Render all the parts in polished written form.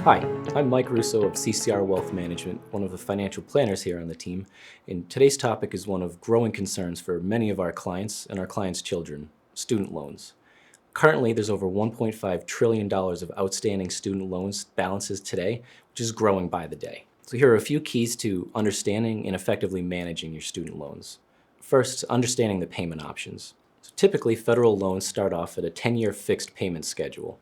Hi, I'm Mike Russo of CCR Wealth Management, one of the financial planners here on the team, and today's topic is one of growing concerns for many of our clients and our clients' children, student loans. Currently, there's over $1.5 trillion of outstanding student loans balances today, which is growing by the day. So here are a few keys to understanding and effectively managing your student loans. First, understanding the payment options. So typically, federal loans start off at a 10-year fixed payment schedule.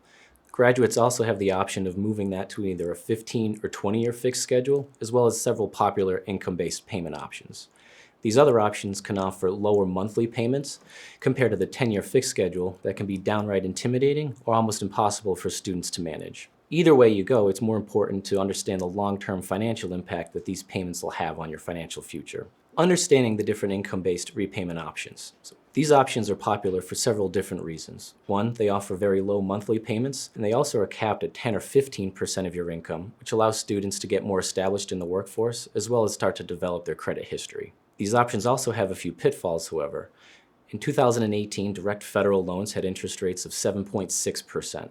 Graduates also have the option of moving that to either a 15 or 20-year fixed schedule, as well as several popular income-based payment options. These other options can offer lower monthly payments compared to the 10-year fixed schedule that can be downright intimidating or almost impossible for students to manage. Either way you go, it's more important to understand the long-term financial impact that these payments will have on your financial future. Understanding the different income-based repayment options. So these options are popular for several different reasons. One, they offer very low monthly payments, and they also are capped at 10 or 15% of your income, which allows students to get more established in the workforce, as well as start to develop their credit history. These options also have a few pitfalls, however. In 2018, direct federal loans had interest rates of 7.6%.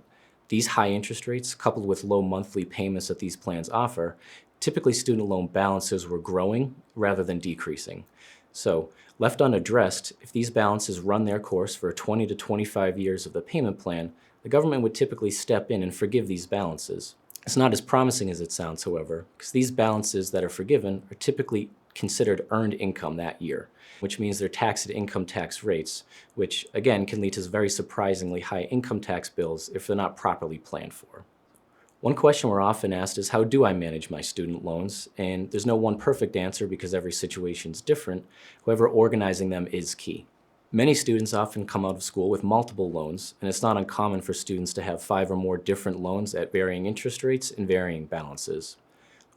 These high interest rates, coupled with low monthly payments that these plans offer, typically student loan balances were growing rather than decreasing. So, left unaddressed, if these balances run their course for 20 to 25 years of the payment plan, the government would typically step in and forgive these balances. It's not as promising as it sounds, however, because these balances that are forgiven are typically considered earned income that year, which means they're taxed at income tax rates, which again can lead to very surprisingly high income tax bills if they're not properly planned for. One question we're often asked is, how do I manage my student loans? And there's no one perfect answer because every situation is different. However, organizing them is key. Many students often come out of school with multiple loans, and it's not uncommon for students to have 5 or more different loans at varying interest rates and varying balances.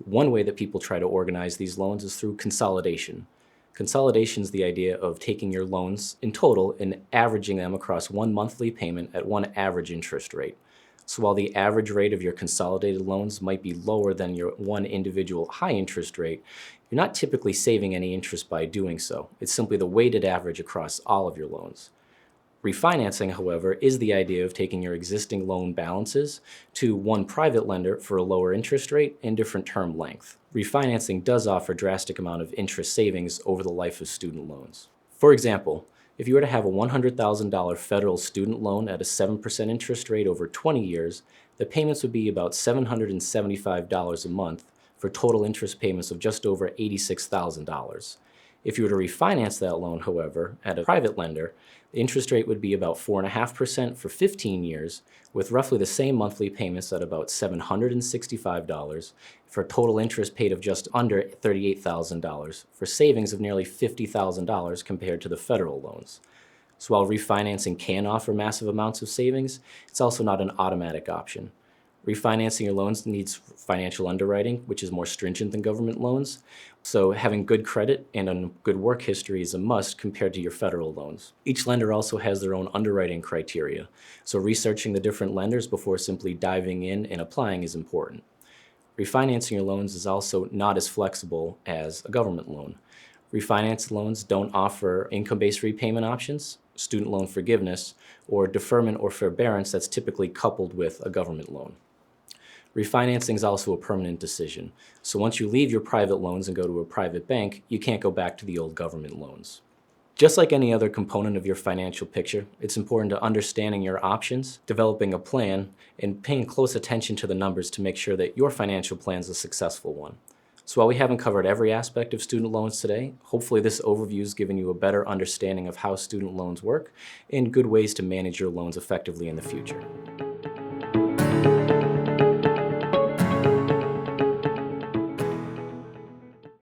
One way that people try to organize these loans is through consolidation. Consolidation is the idea of taking your loans in total and averaging them across one monthly payment at one average interest rate. So while the average rate of your consolidated loans might be lower than your one individual high interest rate, you're not typically saving any interest by doing so. It's simply the weighted average across all of your loans. Refinancing, however, is the idea of taking your existing loan balances to one private lender for a lower interest rate and different term length. Refinancing does offer a drastic amount of interest savings over the life of student loans. For example, if you were to have a $100,000 federal student loan at a 7% interest rate over 20 years, the payments would be about $775 a month for total interest payments of just over $86,000. If you were to refinance that loan, however, at a private lender, the interest rate would be about 4.5% for 15 years, with roughly the same monthly payments at about $765 for a total interest paid of just under $38,000 for savings of nearly $50,000 compared to the federal loans. So while refinancing can offer massive amounts of savings, it's also not an automatic option. Refinancing your loans needs financial underwriting, which is more stringent than government loans. So having good credit and a good work history is a must compared to your federal loans. Each lender also has their own underwriting criteria, so researching the different lenders before simply diving in and applying is important. Refinancing your loans is also not as flexible as a government loan. Refinance loans don't offer income-based repayment options, student loan forgiveness, or deferment or forbearance that's typically coupled with a government loan. Refinancing is also a permanent decision, so once you leave your private loans and go to a private bank, you can't go back to the old government loans. Just like any other component of your financial picture, it's important to understanding your options, developing a plan, and paying close attention to the numbers to make sure that your financial plan is a successful one. So while we haven't covered every aspect of student loans today, hopefully this overview has given you a better understanding of how student loans work and good ways to manage your loans effectively in the future.